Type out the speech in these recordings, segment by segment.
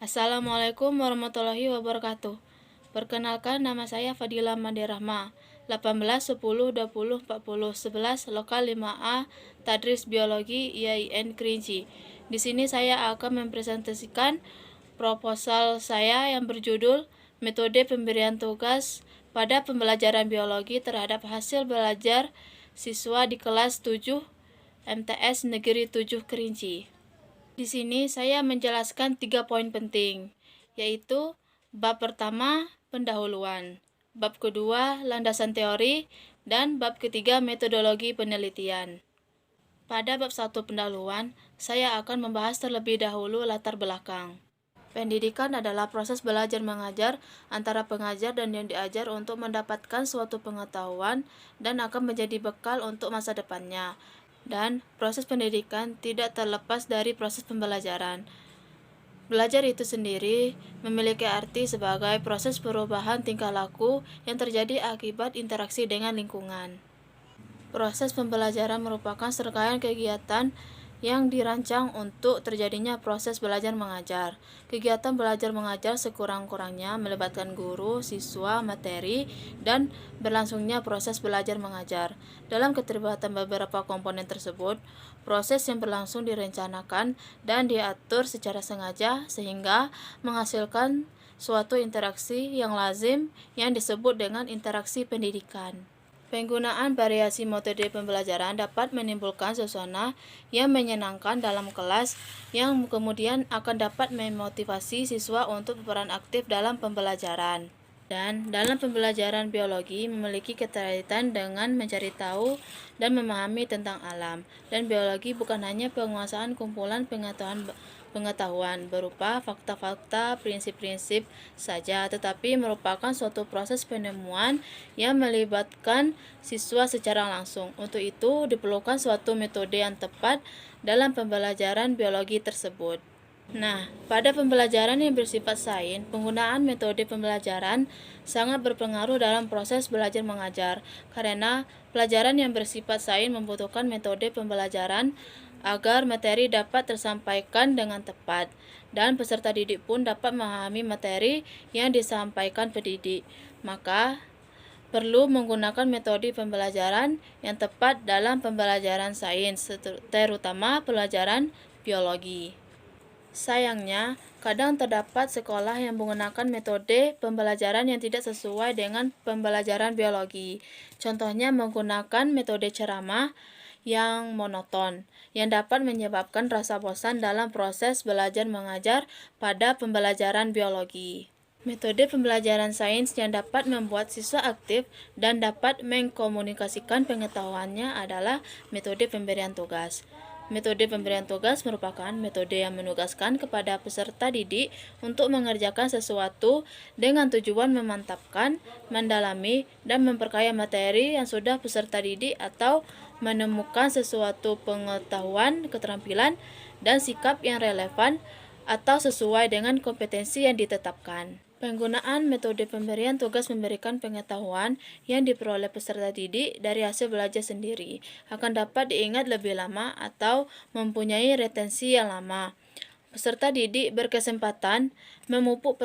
Assalamualaikum warahmatullahi wabarakatuh. Perkenalkan, nama saya Fadila Mandirahma, 18 10 20 40 11 lokal 5A Tadris Biologi IAIN Kerinci. Di sini saya akan mempresentasikan proposal saya yang berjudul Metode Pemberian Tugas pada Pembelajaran Biologi terhadap hasil belajar siswa di kelas 7 MTS Negeri 7 Kerinci. Di sini saya menjelaskan 3 poin penting, yaitu bab pertama, pendahuluan, bab kedua, landasan teori, dan bab ketiga, metodologi penelitian. Pada bab 1 pendahuluan, saya akan membahas terlebih dahulu latar belakang. Pendidikan adalah proses belajar mengajar antara pengajar dan yang diajar untuk mendapatkan suatu pengetahuan dan akan menjadi bekal untuk masa depannya. Dan proses pendidikan tidak terlepas dari proses pembelajaran. Belajar itu sendiri memiliki arti sebagai proses perubahan tingkah laku yang terjadi akibat interaksi dengan lingkungan. Proses pembelajaran merupakan serangkaian kegiatan yang dirancang untuk terjadinya proses belajar mengajar. Kegiatan belajar mengajar sekurang-kurangnya melibatkan guru, siswa, materi, dan berlangsungnya proses belajar mengajar. Dalam keterlibatan beberapa komponen tersebut, proses yang berlangsung direncanakan dan diatur secara sengaja sehingga menghasilkan suatu interaksi yang lazim yang disebut dengan interaksi pendidikan. Penggunaan variasi metode pembelajaran dapat menimbulkan suasana yang menyenangkan dalam kelas yang kemudian akan dapat memotivasi siswa untuk berperan aktif dalam pembelajaran. Dan dalam pembelajaran biologi memiliki keterkaitan dengan mencari tahu dan memahami tentang alam. Dan biologi bukan hanya penguasaan kumpulan pengetahuan berupa fakta-fakta, prinsip-prinsip saja, tetapi merupakan suatu proses penemuan yang melibatkan siswa secara langsung. Untuk itu, diperlukan suatu metode yang tepat dalam pembelajaran biologi tersebut. Nah, pada pembelajaran yang bersifat sains, penggunaan metode pembelajaran sangat berpengaruh dalam proses belajar mengajar, karena pelajaran yang bersifat sains membutuhkan metode pembelajaran agar materi dapat tersampaikan dengan tepat, dan peserta didik pun dapat memahami materi yang disampaikan pendidik. Maka, perlu menggunakan metode pembelajaran yang tepat dalam pembelajaran sains, terutama pelajaran biologi. Sayangnya, kadang terdapat sekolah yang menggunakan metode pembelajaran yang tidak sesuai dengan pembelajaran biologi. Contohnya menggunakan metode ceramah yang monoton, yang dapat menyebabkan rasa bosan dalam proses belajar mengajar pada pembelajaran biologi. Metode pembelajaran sains yang dapat membuat siswa aktif dan dapat mengkomunikasikan pengetahuannya adalah metode pemberian tugas. Metode pemberian tugas merupakan metode yang menugaskan kepada peserta didik untuk mengerjakan sesuatu dengan tujuan memantapkan, mendalami, dan memperkaya materi yang sudah peserta didik atau menemukan sesuatu pengetahuan, keterampilan, dan sikap yang relevan atau sesuai dengan kompetensi yang ditetapkan. Penggunaan metode pemberian tugas memberikan pengetahuan yang diperoleh peserta didik dari hasil belajar sendiri akan dapat diingat lebih lama atau mempunyai retensi yang lama. Peserta didik berkesempatan memupuk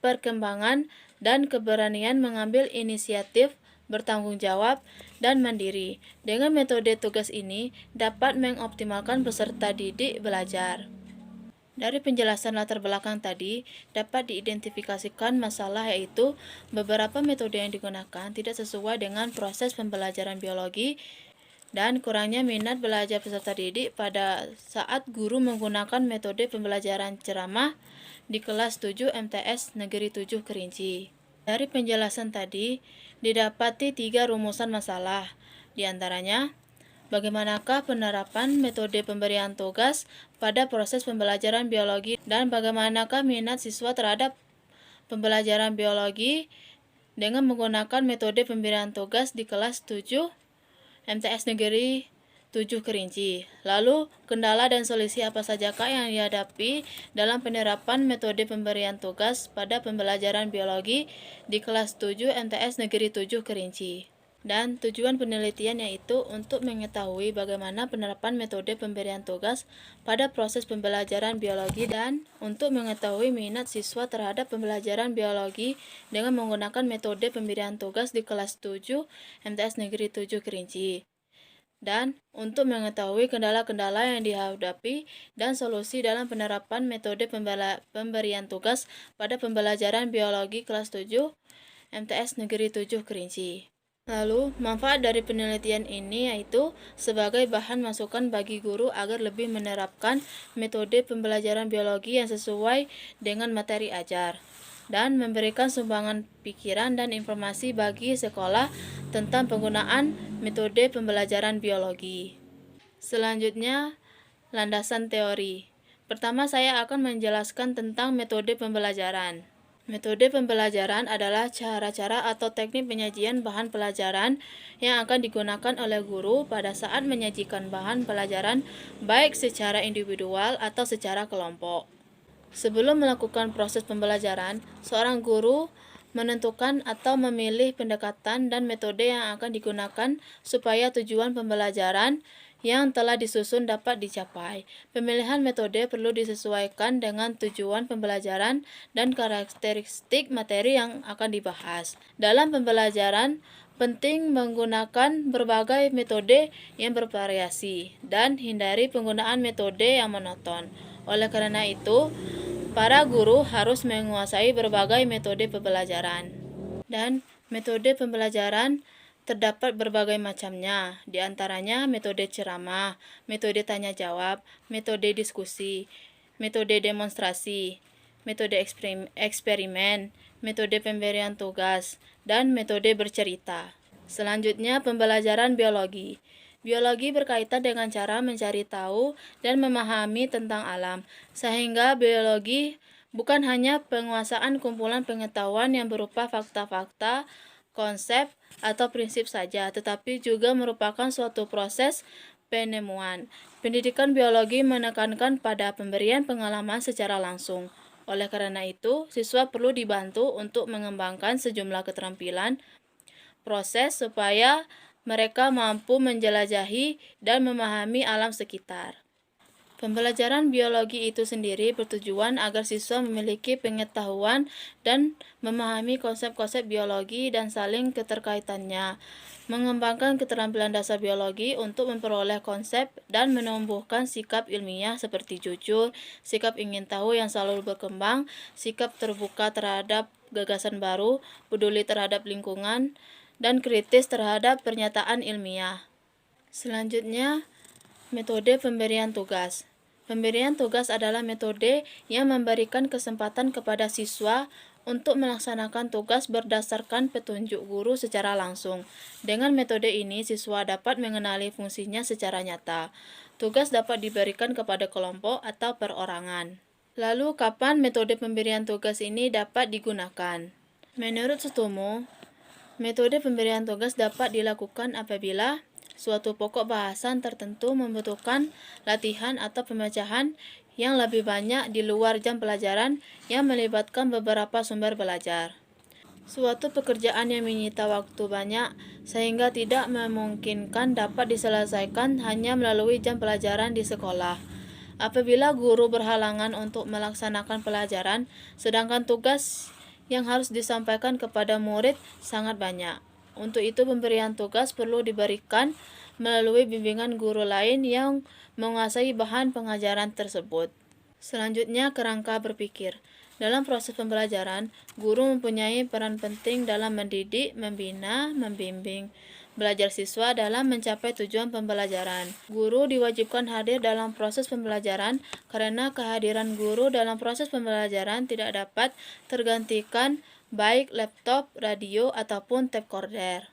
perkembangan dan keberanian mengambil inisiatif, bertanggung jawab, dan mandiri. Dengan metode tugas ini dapat mengoptimalkan peserta didik belajar. Dari penjelasan latar belakang tadi, dapat diidentifikasikan masalah yaitu beberapa metode yang digunakan tidak sesuai dengan proses pembelajaran biologi dan kurangnya minat belajar peserta didik pada saat guru menggunakan metode pembelajaran ceramah di kelas 7 MTS Negeri 7 Kerinci. Dari penjelasan tadi, didapati 3 rumusan masalah, di antaranya bagaimanakah penerapan metode pemberian tugas pada proses pembelajaran biologi dan bagaimanakah minat siswa terhadap pembelajaran biologi dengan menggunakan metode pemberian tugas di kelas 7 MTS Negeri 7 Kerinci. Lalu, kendala dan solusi apa sajakah yang dihadapi dalam penerapan metode pemberian tugas pada pembelajaran biologi di kelas 7 MTS Negeri 7 Kerinci. Dan tujuan penelitian yaitu untuk mengetahui bagaimana penerapan metode pemberian tugas pada proses pembelajaran biologi dan untuk mengetahui minat siswa terhadap pembelajaran biologi dengan menggunakan metode pemberian tugas di kelas 7 MTS Negeri 7 Kerinci. Dan untuk mengetahui kendala-kendala yang dihadapi dan solusi dalam penerapan metode pemberian tugas pada pembelajaran biologi kelas 7 MTS Negeri 7 Kerinci. Lalu, manfaat dari penelitian ini yaitu sebagai bahan masukan bagi guru agar lebih menerapkan metode pembelajaran biologi yang sesuai dengan materi ajar, dan memberikan sumbangan pikiran dan informasi bagi sekolah tentang penggunaan metode pembelajaran biologi. Selanjutnya, landasan teori. Pertama, saya akan menjelaskan tentang metode pembelajaran. Metode pembelajaran adalah cara-cara atau teknik penyajian bahan pelajaran yang akan digunakan oleh guru pada saat menyajikan bahan pelajaran baik secara individual atau secara kelompok. Sebelum melakukan proses pembelajaran, seorang guru menentukan atau memilih pendekatan dan metode yang akan digunakan supaya tujuan pembelajaran yang telah disusun dapat dicapai. Pemilihan metode perlu disesuaikan dengan tujuan pembelajaran dan karakteristik materi yang akan dibahas. Dalam pembelajaran, penting menggunakan berbagai metode yang bervariasi dan hindari penggunaan metode yang monoton. Oleh karena itu, para guru harus menguasai berbagai metode pembelajaran. Dan metode pembelajaran terdapat berbagai macamnya, di antaranya metode ceramah, metode tanya jawab, metode diskusi, metode demonstrasi, metode eksperimen, metode pemberian tugas, dan metode bercerita. Selanjutnya, pembelajaran biologi. Biologi berkaitan dengan cara mencari tahu dan memahami tentang alam, sehingga biologi bukan hanya penguasaan kumpulan pengetahuan yang berupa fakta-fakta, konsep, atau prinsip saja, tetapi juga merupakan suatu proses penemuan. Pendidikan biologi menekankan pada pemberian pengalaman secara langsung. Oleh karena itu, siswa perlu dibantu untuk mengembangkan sejumlah keterampilan proses supaya mereka mampu menjelajahi dan memahami alam sekitar. Pembelajaran biologi itu sendiri bertujuan agar siswa memiliki pengetahuan dan memahami konsep-konsep biologi dan saling keterkaitannya, mengembangkan keterampilan dasar biologi untuk memperoleh konsep dan menumbuhkan sikap ilmiah seperti jujur, sikap ingin tahu yang selalu berkembang, sikap terbuka terhadap gagasan baru, peduli terhadap lingkungan, dan kritis terhadap pernyataan ilmiah. Selanjutnya, metode pemberian tugas. Pemberian tugas adalah metode yang memberikan kesempatan kepada siswa untuk melaksanakan tugas berdasarkan petunjuk guru secara langsung. Dengan metode ini, siswa dapat mengenali fungsinya secara nyata. Tugas dapat diberikan kepada kelompok atau perorangan. Lalu, kapan metode pemberian tugas ini dapat digunakan? Menurut Sutomo, metode pemberian tugas dapat dilakukan apabila suatu pokok bahasan tertentu membutuhkan latihan atau pemecahan yang lebih banyak di luar jam pelajaran yang melibatkan beberapa sumber belajar. Suatu pekerjaan yang menyita waktu banyak sehingga tidak memungkinkan dapat diselesaikan hanya melalui jam pelajaran di sekolah. Apabila guru berhalangan untuk melaksanakan pelajaran, sedangkan tugas yang harus disampaikan kepada murid sangat banyak. Untuk itu, pemberian tugas perlu diberikan melalui bimbingan guru lain yang menguasai bahan pengajaran tersebut. Selanjutnya, kerangka berpikir. Dalam proses pembelajaran, guru mempunyai peran penting dalam mendidik, membina, membimbing, belajar siswa dalam mencapai tujuan pembelajaran. Guru diwajibkan hadir dalam proses pembelajaran karena kehadiran guru dalam proses pembelajaran tidak dapat tergantikan baik laptop, radio, ataupun tape recorder.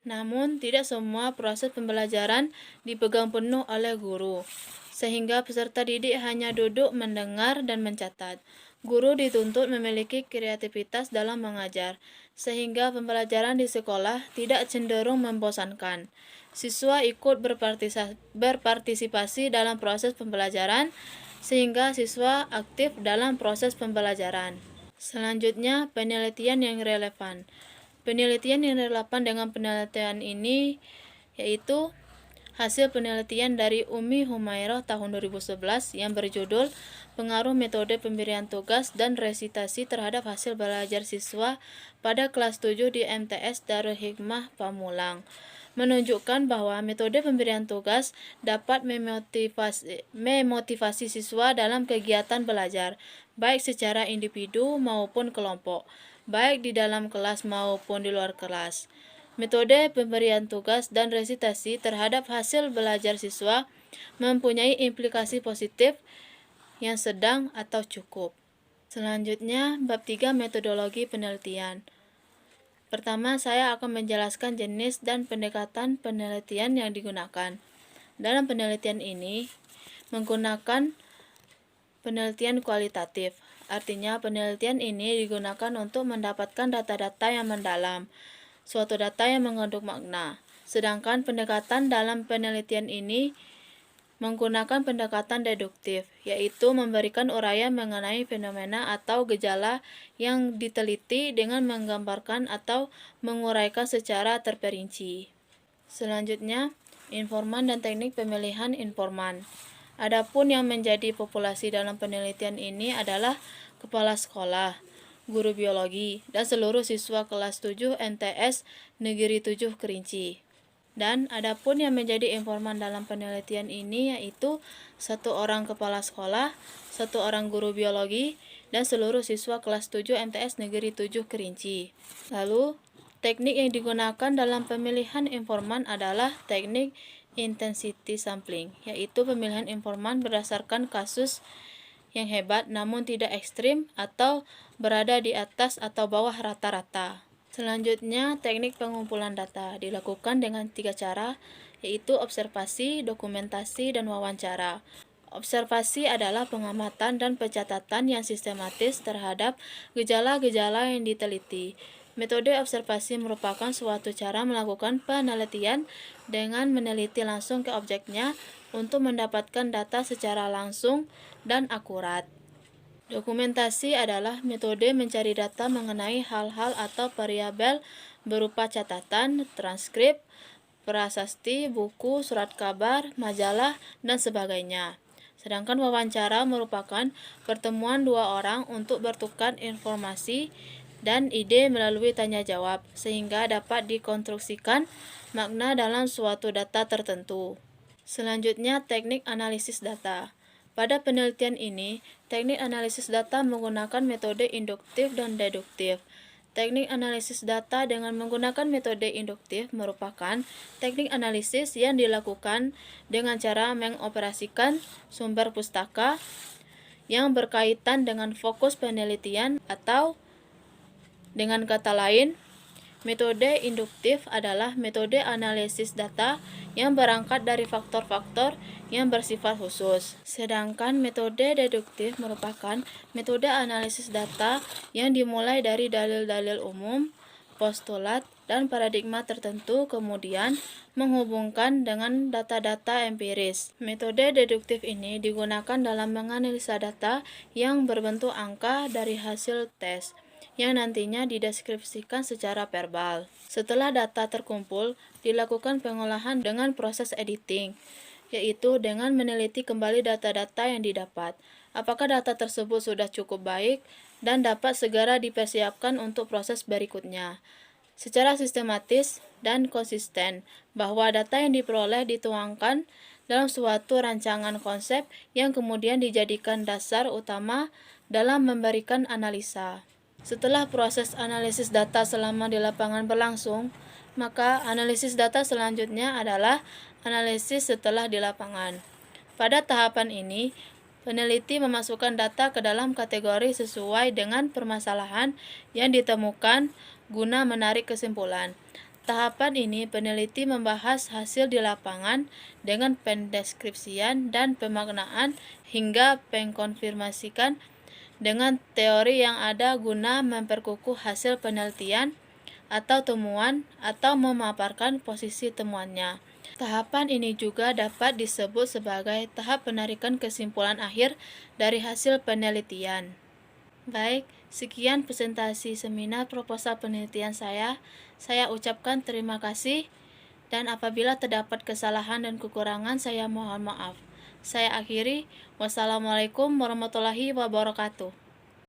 Namun, tidak semua proses pembelajaran dipegang penuh oleh guru, sehingga peserta didik hanya duduk mendengar dan mencatat. Guru dituntut memiliki kreativitas dalam mengajar, sehingga pembelajaran di sekolah tidak cenderung membosankan. Siswa ikut berpartisipasi dalam proses pembelajaran, sehingga siswa aktif dalam proses pembelajaran. Selanjutnya, penelitian yang relevan. Penelitian yang relevan dengan penelitian ini yaitu hasil penelitian dari Umi Humairah tahun 2011 yang berjudul Pengaruh Metode Pemberian Tugas dan Resitasi Terhadap Hasil Belajar Siswa pada kelas 7 di MTS Darul Hikmah Pamulang, menunjukkan bahwa metode pemberian tugas dapat memotivasi siswa dalam kegiatan belajar, baik secara individu maupun kelompok, baik di dalam kelas maupun di luar kelas. Metode pemberian tugas dan resitasi terhadap hasil belajar siswa mempunyai implikasi positif yang sedang atau cukup. Selanjutnya, bab 3 metodologi penelitian. Pertama, saya akan menjelaskan jenis dan pendekatan penelitian yang digunakan. Dalam penelitian ini, menggunakan penelitian kualitatif. Artinya, penelitian ini digunakan untuk mendapatkan data-data yang mendalam, suatu data yang mengandung makna. Sedangkan pendekatan dalam penelitian ini menggunakan pendekatan deduktif, yaitu memberikan uraian mengenai fenomena atau gejala yang diteliti dengan menggambarkan atau menguraikan secara terperinci. Selanjutnya, informan dan teknik pemilihan informan. Adapun yang menjadi populasi dalam penelitian ini adalah kepala sekolah, guru biologi, dan seluruh siswa kelas 7 MTS Negeri 7 Kerinci. Dan adapun yang menjadi informan dalam penelitian ini yaitu 1 orang kepala sekolah, 1 orang guru biologi, dan seluruh siswa kelas 7 MTS Negeri 7 Kerinci. Lalu, teknik yang digunakan dalam pemilihan informan adalah teknik intensity sampling, yaitu pemilihan informan berdasarkan kasus yang hebat namun tidak ekstrim atau berada di atas atau bawah rata-rata. Selanjutnya, teknik pengumpulan data dilakukan dengan 3 cara, yaitu observasi, dokumentasi, dan wawancara. Observasi adalah pengamatan dan pencatatan yang sistematis terhadap gejala-gejala yang diteliti. Metode observasi merupakan suatu cara melakukan penelitian dengan meneliti langsung ke objeknya untuk mendapatkan data secara langsung dan akurat. Dokumentasi adalah metode mencari data mengenai hal-hal atau variabel berupa catatan, transkrip, prasasti, buku, surat kabar, majalah, dan sebagainya. Sedangkan wawancara merupakan pertemuan 2 orang untuk bertukar informasi dan ide melalui tanya jawab, sehingga dapat dikonstruksikan makna dalam suatu data tertentu. Selanjutnya, teknik analisis data. Pada penelitian ini, teknik analisis data menggunakan metode induktif dan deduktif. Teknik analisis data dengan menggunakan metode induktif merupakan teknik analisis yang dilakukan dengan cara mengoperasikan sumber pustaka yang berkaitan dengan fokus penelitian atau dengan kata lain, metode induktif adalah metode analisis data yang berangkat dari faktor-faktor yang bersifat khusus. Sedangkan metode deduktif merupakan metode analisis data yang dimulai dari dalil-dalil umum, postulat, dan paradigma tertentu kemudian menghubungkan dengan data-data empiris. Metode deduktif ini digunakan dalam menganalisa data yang berbentuk angka dari hasil tes, yang nantinya dideskripsikan secara verbal. Setelah data terkumpul, dilakukan pengolahan dengan proses editing, yaitu dengan meneliti kembali data-data yang didapat. Apakah data tersebut sudah cukup baik dan dapat segera dipersiapkan untuk proses berikutnya. Secara sistematis dan konsisten, bahwa data yang diperoleh dituangkan dalam suatu rancangan konsep yang kemudian dijadikan dasar utama dalam memberikan analisa. Setelah proses analisis data selama di lapangan berlangsung, maka analisis data selanjutnya adalah analisis setelah di lapangan. Pada tahapan ini, peneliti memasukkan data ke dalam kategori sesuai dengan permasalahan yang ditemukan guna menarik kesimpulan. Tahapan ini peneliti membahas hasil di lapangan dengan pendeskripsian dan pemaknaan hingga pengkonfirmasikan dengan teori yang ada guna memperkukuh hasil penelitian atau temuan atau memaparkan posisi temuannya. Tahapan ini juga dapat disebut sebagai tahap penarikan kesimpulan akhir dari hasil penelitian. Baik, sekian presentasi seminar proposal penelitian saya. Saya ucapkan terima kasih, dan apabila terdapat kesalahan dan kekurangan, saya mohon maaf. Saya akhiri. Wassalamualaikum warahmatullahi wabarakatuh.